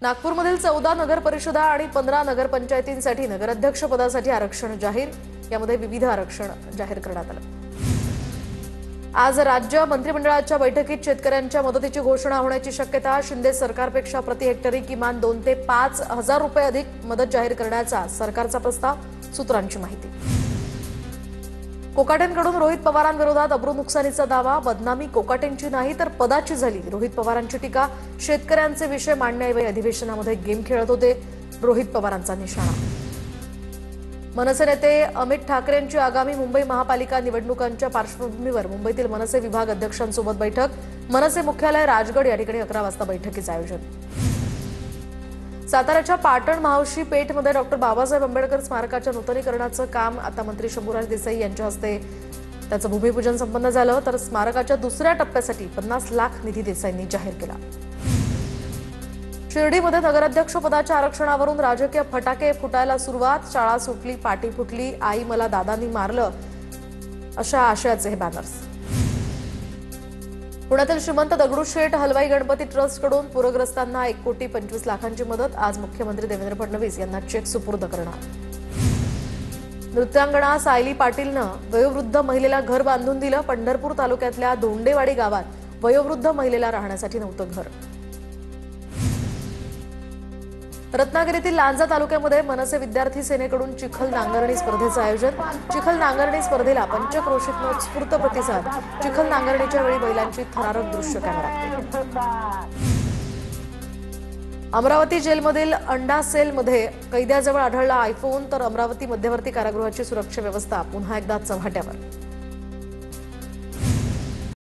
नागपूरमधील 14 नगर परिषदा आणि 15 नगरपंचायतींसाठी नगराध्यक्ष पदासाठी आरक्षण जाहीर। यामध्ये विविध आरक्षण जाहीर करण्यात आलं। आज राज्य मंत्रिमंडळाच्या बैठकीत शेतकऱ्यांच्या मदतीची घोषणा होण्याची शक्यता। शिंदे सरकारपेक्षा प्रति हेक्टरी किमान 2 ते 5 हजार रुपये अधिक मदत जाहीर करण्याचा सरकारचा प्रस्ताव, सूत्रांची माहिती। कोकाटेंकडून रोहित पवारांविरोधात अब्रू नुकसानीचा दावा। बदनामी कोकाटेंची नाही तर पदाची झाली, रोहित पवारांची टीका। शेतकऱ्यांचे विषय मांडण्याऐवजी अधिवेशनामध्ये गेम खेळत होते, रोहित पवारांचा निशाणा। मनसे नेते अमित ठाकरेंची आगामी मुंबई महापालिका निवडणुकांच्या पार्श्वभूमीवर मुंबईतील मनसे विभाग अध्यक्षांसोबत बैठक। मनसे मुख्यालय राजगड या ठिकाणी 11 वाजता बैठकीचं आयोजन। साताऱ्याच्या पाटण महावशी पेठमध्ये डॉक्टर बाबासाहेब आंबेडकर स्मारकाच्या नूतनीकरणाचं काम आता मंत्री शंभूराज देसाई यांच्या हस्ते त्याचं भूमिपूजन संपन्न झालं। तर स्मारकाच्या दुसऱ्या टप्प्यासाठी 50 लाख निधी देसाईंनी जाहीर केला। शिर्डीमध्ये नगराध्यक्ष पदाच्या आरक्षणावरून राजकीय फटाके फुटायला सुरुवात। शाळा सुटली, पाटी फुटली, आई मला दादांनी मारलं, अशा आशयाचे हे बॅनर्स। पुण्यातील श्रीमंत दगडूशेठ हलवाई गणपती ट्रस्टकडून पूरग्रस्तांना 1,25,00,000ची मदत। आज मुख्यमंत्री देवेंद्र फडणवीस यांना चेक सुपूर्द करणार। नृत्यांगणा सायली पाटीलनं वयोवृद्ध महिलेला घर बांधून दिलं। पंढरपूर तालुक्यातल्या धोंडेवाडी गावात वयोवृद्ध महिलेला राहण्यासाठी नव्हतं घर। रत्नागिरीतील लांजा तालुक्यामध्ये मनसे विद्यार्थी सेनेकडून चिखल नांगरणी स्पर्धेचं आयोजन। चिखल नांगरणी स्पर्धेला पंचक्रोशीतून उत्स्फूर्त प्रतिसाद। चिखल नांगरणीच्या वेळी बैलांची थरारक दृश्य कॅमेऱ्यात। अमरावती जेलमधील अंडा सेलमध्ये कैद्याजवळ आढळला आयफोन, तर अमरावती मध्यवर्ती कारागृहाची सुरक्षा व्यवस्था पुन्हा एकदा चव्हाट्यावर।